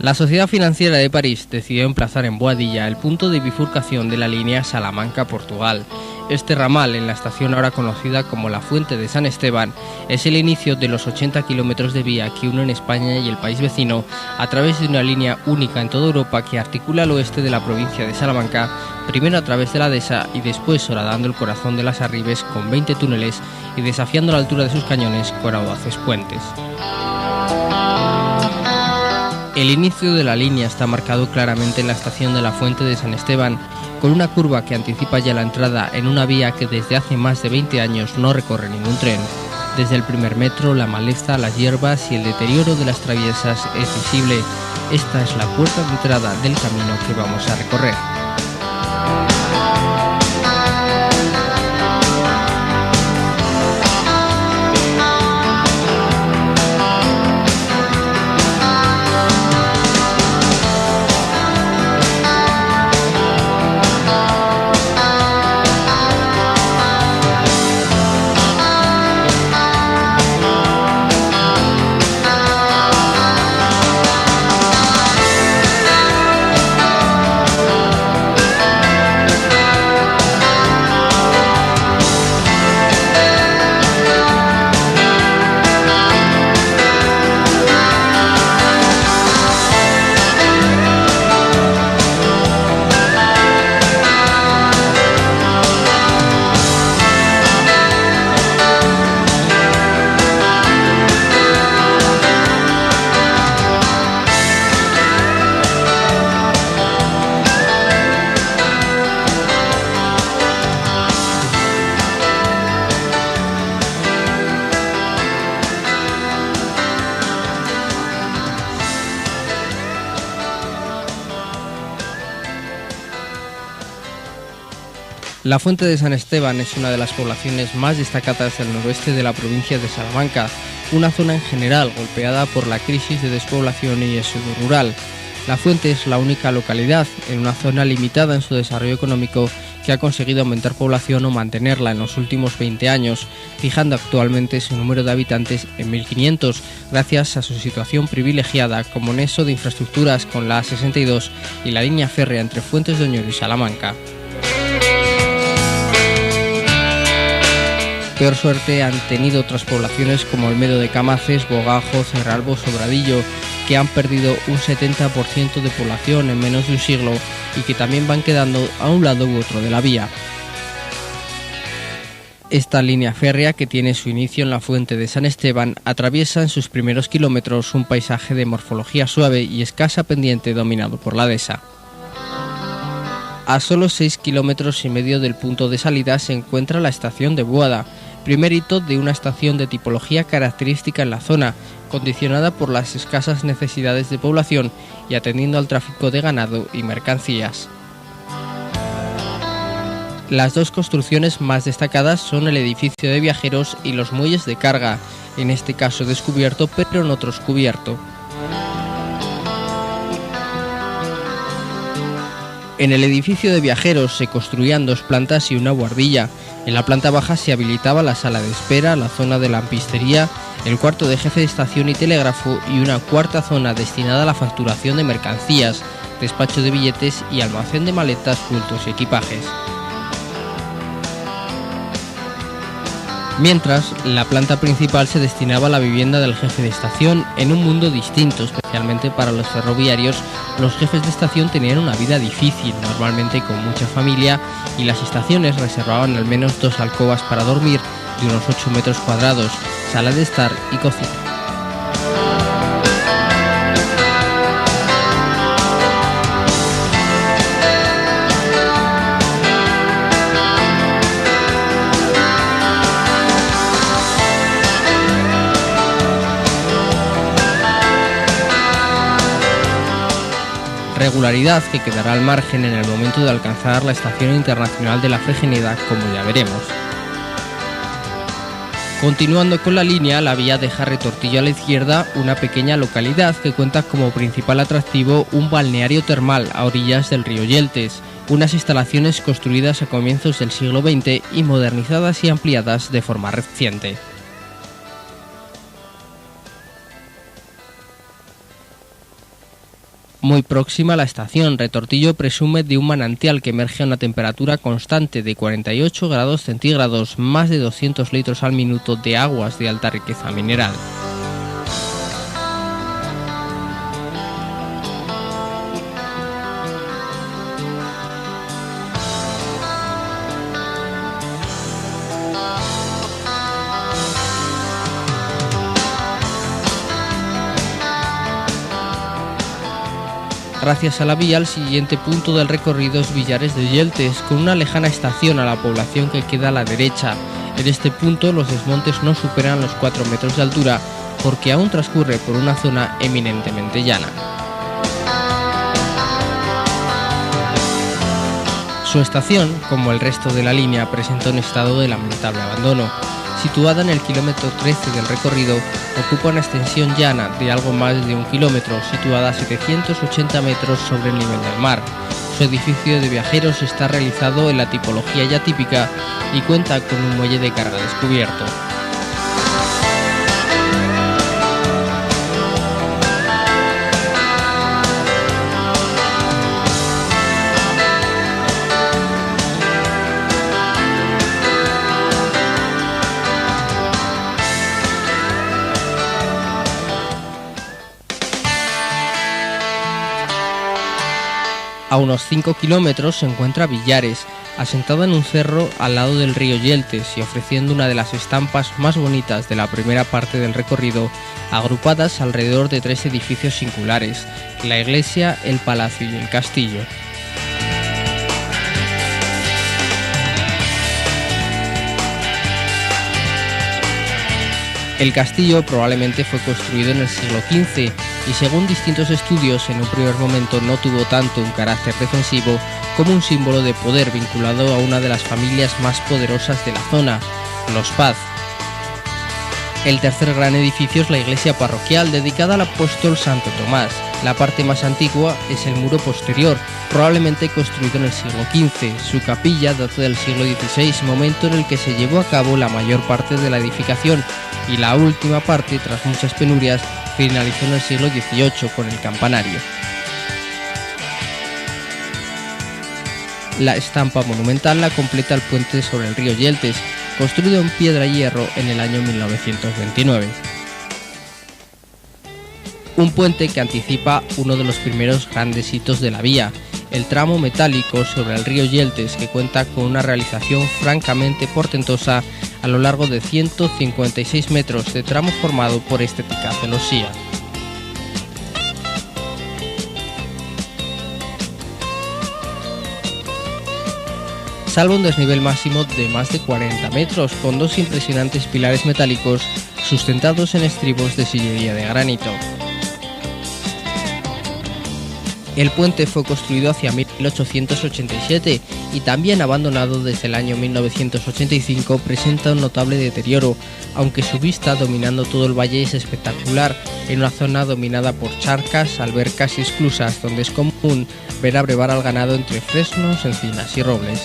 La Sociedad Financiera de París decidió emplazar en Boadilla el punto de bifurcación de la línea Salamanca-Portugal. Este ramal, en la estación ahora conocida como la Fuente de San Esteban, es el inicio de los 80 kilómetros de vía que unen España y el país vecino a través de una línea única en toda Europa que articula el oeste de la provincia de Salamanca, primero a través de la dehesa y después horadando el corazón de las Arribes con 20 túneles y desafiando la altura de sus cañones con audaces puentes. El inicio de la línea está marcado claramente en la estación de la Fuente de San Esteban, con una curva que anticipa ya la entrada en una vía que desde hace más de 20 años no recorre ningún tren. Desde el primer metro, la maleza, las hierbas y el deterioro de las traviesas es visible. Esta es la puerta de entrada del camino que vamos a recorrer. La Fuente de San Esteban es una de las poblaciones más destacadas del noroeste de la provincia de Salamanca, una zona en general golpeada por la crisis de despoblación y exodo rural. La Fuente es la única localidad en una zona limitada en su desarrollo económico que ha conseguido aumentar población o mantenerla en los últimos 20 años, fijando actualmente su número de habitantes en 1.500, gracias a su situación privilegiada como nexo de infraestructuras con la A62 y la línea férrea entre Fuentes de Oñoro y Salamanca. Peor suerte han tenido otras poblaciones como Olmedo de Camaces, Bogajo, Cerralbo, Sobradillo, que han perdido un 70% de población en menos de un siglo y que también van quedando a un lado u otro de la vía. Esta línea férrea, que tiene su inicio en la Fuente de San Esteban, atraviesa en sus primeros kilómetros un paisaje de morfología suave y escasa pendiente dominado por la dehesa. A solo 6,5 kilómetros del punto de salida se encuentra la estación de Boada, primer hito de una estación de tipología característica en la zona, condicionada por las escasas necesidades de población y atendiendo al tráfico de ganado y mercancías. Las dos construcciones más destacadas son el edificio de viajeros y los muelles de carga, en este caso descubierto pero en otros cubierto. En el edificio de viajeros se construían 2 plantas y una buhardilla. En la planta baja se habilitaba la sala de espera, la zona de lampistería, el cuarto de jefe de estación y telégrafo y una cuarta zona destinada a la facturación de mercancías, despacho de billetes y almacén de maletas, bultos y equipajes. Mientras, la planta principal se destinaba a la vivienda del jefe de estación en un mundo distinto, especialmente para los ferroviarios. Los jefes de estación tenían una vida difícil, normalmente con mucha familia, y las estaciones reservaban al menos 2 alcobas para dormir de unos 8 metros cuadrados, sala de estar y cocina. Regularidad que quedará al margen en el momento de alcanzar la Estación Internacional de la Fregeneda, como ya veremos. Continuando con la línea, la vía deja Retortillo a la izquierda, una pequeña localidad que cuenta como principal atractivo un balneario termal a orillas del río Yeltes, unas instalaciones construidas a comienzos del siglo XX y modernizadas y ampliadas de forma reciente. Muy próxima a la estación, Retortillo presume de un manantial que emerge a una temperatura constante de 48 grados centígrados, más de 200 litros al minuto de aguas de alta riqueza mineral. Gracias a la vía, el siguiente punto del recorrido es Villares de Yeltes, con una lejana estación a la población que queda a la derecha. En este punto los desmontes no superan los 4 metros de altura, porque aún transcurre por una zona eminentemente llana. Su estación, como el resto de la línea, presenta un estado de lamentable abandono. Situada en el kilómetro 13 del recorrido, ocupa una extensión llana de algo más de 1 kilómetro, situada a 780 metros sobre el nivel del mar. Su edificio de viajeros está realizado en la tipología ya típica y cuenta con un muelle de carga descubierto. A unos 5 kilómetros se encuentra Villares, asentada en un cerro al lado del río Yeltes y ofreciendo una de las estampas más bonitas de la primera parte del recorrido, agrupadas alrededor de 3 edificios singulares: la iglesia, el palacio y el castillo. El castillo probablemente fue construido en el siglo XV y, según distintos estudios, en un primer momento no tuvo tanto un carácter defensivo como un símbolo de poder vinculado a una de las familias más poderosas de la zona, los Paz. El tercer gran edificio es la iglesia parroquial, dedicada al apóstol Santo Tomás. La parte más antigua es el muro posterior, probablemente construido en el siglo XV. Su capilla data del siglo XVI, momento en el que se llevó a cabo la mayor parte de la edificación, y la última parte, tras muchas penurias, finalizó en el siglo XVIII con el campanario. La estampa monumental la completa el puente sobre el río Yeltes, construido en piedra y hierro en el año 1929. Un puente que anticipa uno de los primeros grandes hitos de la vía, el tramo metálico sobre el río Yeltes, que cuenta con una realización francamente portentosa a lo largo de 156 metros de tramo formado por estética celosía. Salva un desnivel máximo de más de 40 metros, con 2 impresionantes pilares metálicos sustentados en estribos de sillería de granito. El puente fue construido hacia 1887 y, también abandonado desde el año 1985, presenta un notable deterioro, aunque su vista dominando todo el valle es espectacular, en una zona dominada por charcas, albercas y esclusas, donde es común ver abrevar al ganado entre fresnos, encinas y robles.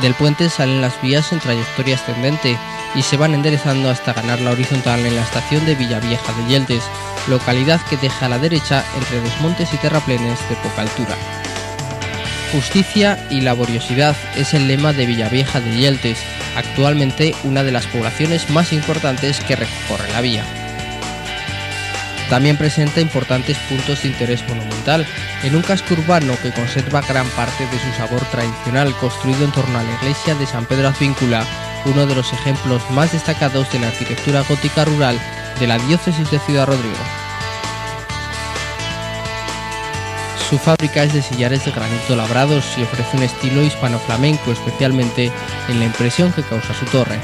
Del puente salen las vías en trayectoria ascendente y se van enderezando hasta ganar la horizontal en la estación de Villavieja de Yeltes, localidad que deja a la derecha entre desmontes y terraplenes de poca altura. Justicia y laboriosidad es el lema de Villavieja de Yeltes, actualmente una de las poblaciones más importantes que recorre la vía. También presenta importantes puntos de interés monumental, en un casco urbano que conserva gran parte de su sabor tradicional, construido en torno a la iglesia de San Pedro Advíncula, uno de los ejemplos más destacados de la arquitectura gótica rural de la diócesis de Ciudad Rodrigo. Su fábrica es de sillares de granito labrados y ofrece un estilo hispano-flamenco, especialmente en la impresión que causa su torre.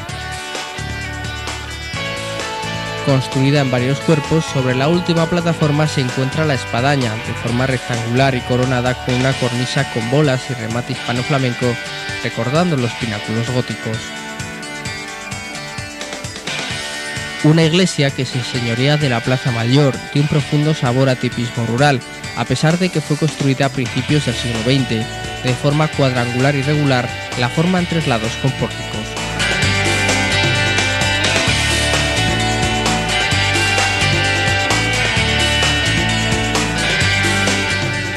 Construida en varios cuerpos, sobre la última plataforma se encuentra la espadaña, de forma rectangular y coronada con una cornisa con bolas y remate hispano-flamenco, recordando los pináculos góticos. Una iglesia que se enseñorea de la Plaza Mayor, de un profundo sabor a tipismo rural, a pesar de que fue construida a principios del siglo XX. De forma cuadrangular irregular, la forman 3 lados con pórticos.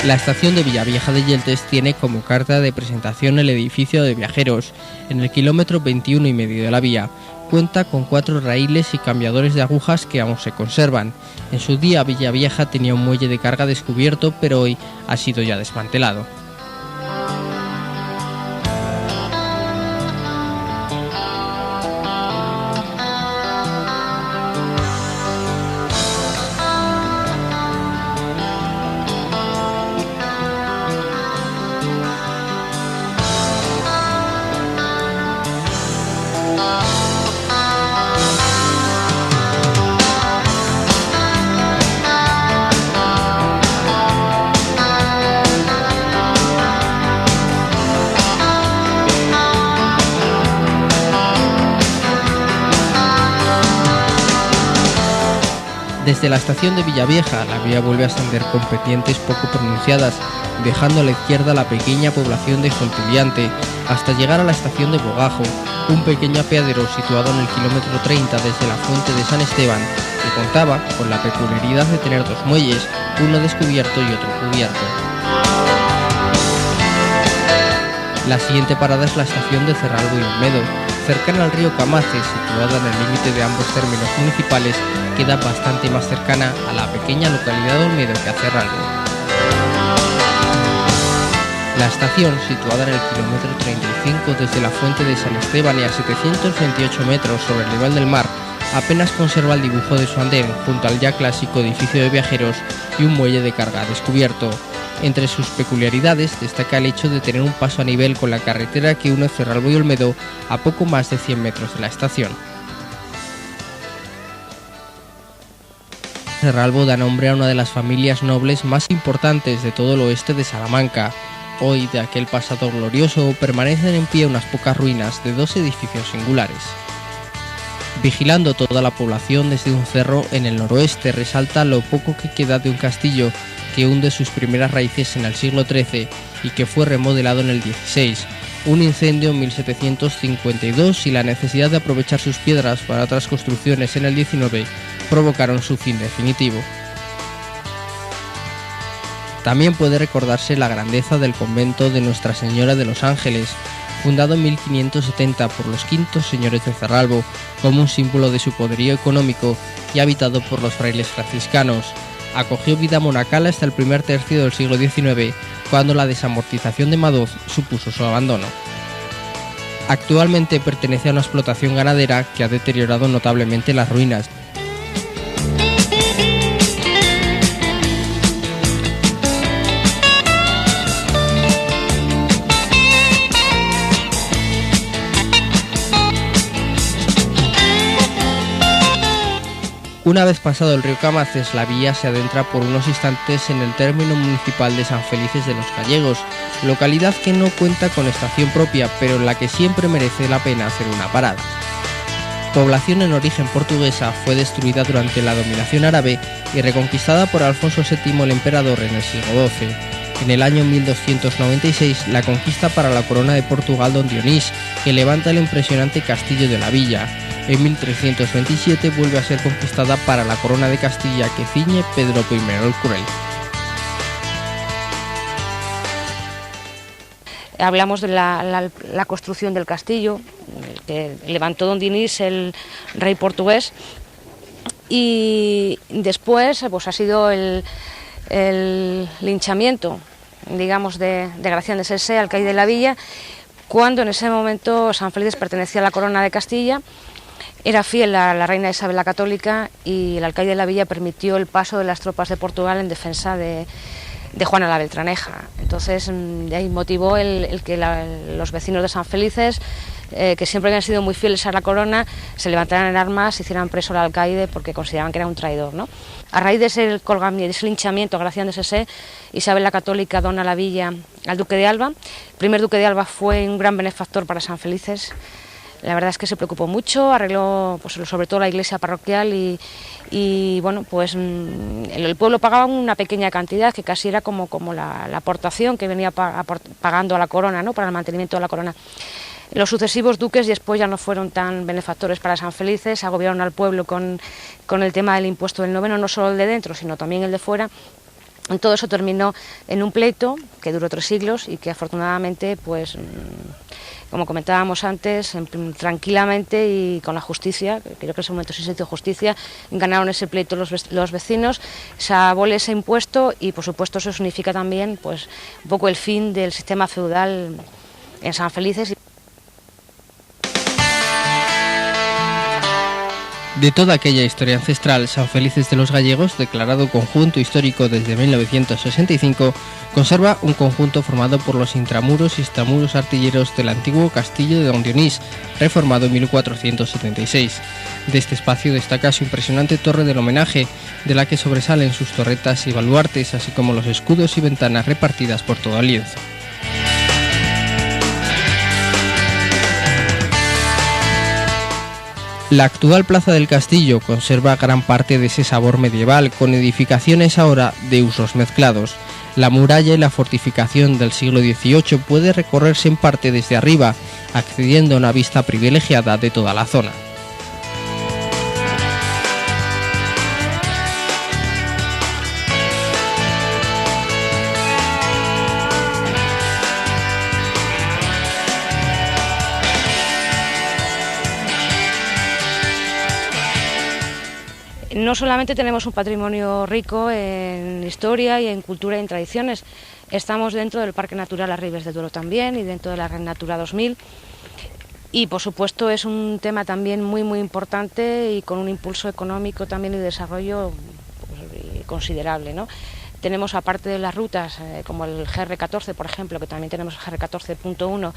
La estación de Villavieja de Yeltes tiene como carta de presentación el edificio de viajeros, en el kilómetro 21,5 de la vía. Cuenta con 4 raíles y cambiadores de agujas que aún se conservan. En su día Villavieja tenía un muelle de carga descubierto, pero hoy ha sido ya desmantelado. Desde la estación de Villavieja, la vía vuelve a ascender con pendientes poco pronunciadas, dejando a la izquierda la pequeña población de Fontiliante, hasta llegar a la estación de Bogajo, un pequeño apeadero situado en el kilómetro 30 desde la fuente de San Esteban, que contaba con la peculiaridad de tener 2 muelles, uno descubierto y otro cubierto. La siguiente parada es la estación de Cerralbo y Olmedo, cercana al río Camaces, situada en el límite de ambos términos municipales, queda bastante más cercana a la pequeña localidad de Olmedo que a Cerralbo. La estación, situada en el kilómetro 35 desde la fuente de San Esteban y a 728 metros sobre el nivel del mar, apenas conserva el dibujo de su andén junto al ya clásico edificio de viajeros y un muelle de carga descubierto. Entre sus peculiaridades destaca el hecho de tener un paso a nivel con la carretera que une Cerralbo y Olmedo a poco más de 100 metros de la estación. Cerralbo da nombre a una de las familias nobles más importantes de todo el oeste de Salamanca. Hoy, de aquel pasado glorioso, permanecen en pie unas pocas ruinas de 2 edificios singulares. Vigilando toda la población desde un cerro en el noroeste, resalta lo poco que queda de un castillo que hunde sus primeras raíces en el siglo XIII y que fue remodelado en el XVI. Un incendio en 1752 y la necesidad de aprovechar sus piedras para otras construcciones en el XIX provocaron su fin definitivo. También puede recordarse la grandeza del convento de Nuestra Señora de los Ángeles, fundado en 1570 por los quintos señores de Cerralbo, como un símbolo de su poderío económico y habitado por los frailes franciscanos. Acogió vida monacal hasta el primer tercio del siglo XIX, cuando la desamortización de Madoz supuso su abandono. Actualmente pertenece a una explotación ganadera que ha deteriorado notablemente las ruinas. Una vez pasado el río Camaces, la vía se adentra por unos instantes en el término municipal de San Felices de los Gallegos, localidad que no cuenta con estación propia, pero en la que siempre merece la pena hacer una parada. Población en origen portuguesa, fue destruida durante la dominación árabe y reconquistada por Alfonso VII el emperador en el siglo XII. En el año 1296, la conquista para la corona de Portugal don Dionís, que levanta el impresionante castillo de la villa. En 1327 vuelve a ser conquistada para la corona de Castilla que ciñe Pedro I el Cruel. Hablamos de la construcción del castillo, que levantó don Dionís, el rey portugués, y después pues ha sido el linchamiento, digamos, de Gracián de Sese, alcaide de la villa, cuando en ese momento San Felices pertenecía a la corona de Castilla, era fiel a la reina Isabel la Católica y el alcaide de la villa permitió el paso de las tropas de Portugal en defensa de Juana la Beltraneja. Entonces de ahí motivó el que los vecinos de San Felices, que siempre habían sido muy fieles a la corona, se levantaran en armas y hicieran preso al alcaide porque consideraban que era un traidor, ¿no? A raíz de ese colgamiento, de ese linchamiento a Gracián de Sese, Isabel la Católica dona la villa al duque de Alba. El primer duque de Alba fue un gran benefactor para San Felices. La verdad es que se preocupó mucho, arregló pues, sobre todo la iglesia parroquial y bueno, pues el pueblo pagaba una pequeña cantidad que casi era como la aportación que venía pagando a la corona, ¿no? Para el mantenimiento de la corona. Los sucesivos duques después ya no fueron tan benefactores para San Felices, agobiaron al pueblo con el tema del impuesto del noveno, no solo el de dentro, sino también el de fuera. Todo eso terminó en un pleito que duró 3 siglos y que afortunadamente, pues, como comentábamos antes, tranquilamente y con la justicia, creo que en ese momento sí se hizo justicia, ganaron ese pleito los vecinos, se abole ese impuesto y por supuesto eso significa también pues, un poco el fin del sistema feudal en San Felices. De toda aquella historia ancestral, San Felices de los Gallegos, declarado conjunto histórico desde 1965, conserva un conjunto formado por los intramuros y extramuros artilleros del antiguo castillo de Don Dionís, reformado en 1476. De este espacio destaca su impresionante torre del homenaje, de la que sobresalen sus torretas y baluartes, así como los escudos y ventanas repartidas por todo el lienzo. La actual plaza del castillo conserva gran parte de ese sabor medieval, con edificaciones ahora de usos mezclados. La muralla y la fortificación del siglo XVIII puede recorrerse en parte desde arriba, accediendo a una vista privilegiada de toda la zona. No solamente tenemos un patrimonio rico en historia y en cultura y en tradiciones, estamos dentro del Parque Natural Arribes de Duero también y dentro de la Red Natura 2000 y por supuesto es un tema también muy importante y con un impulso económico también y de desarrollo pues, considerable, ¿no? Tenemos aparte de las rutas como el GR14 por ejemplo, que también tenemos el GR14.1,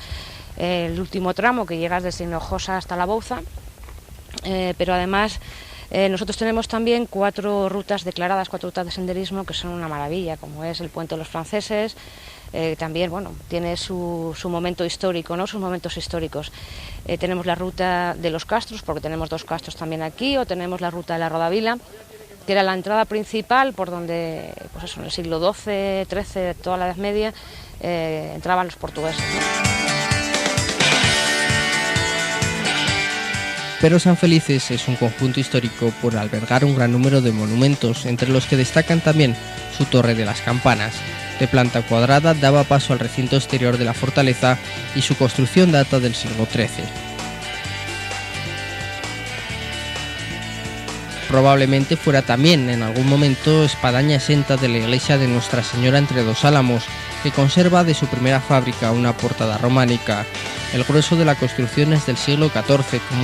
el último tramo que llega desde Hinojosa hasta La Bouza, pero además nosotros tenemos también 4 rutas declaradas, 4 rutas de senderismo que son una maravilla, como es el Puente de los Franceses, también bueno, tiene su momento histórico, ¿no? Sus momentos históricos. Tenemos la ruta de los castros, porque tenemos 2 castros también aquí, o tenemos la ruta de la Rodavila, que era la entrada principal por donde, pues eso, en el siglo XII, XIII, toda la Edad Media, entraban los portugueses, ¿no? Pero San Felices es un conjunto histórico por albergar un gran número de monumentos, entre los que destacan también su Torre de las Campanas. De planta cuadrada, daba paso al recinto exterior de la fortaleza y su construcción data del siglo XIII. Probablemente fuera también en algún momento espadaña exenta de la iglesia de Nuestra Señora entre 2 Álamos, que conserva de su primera fábrica una portada románica. El grueso de la construcción es del siglo XIV, como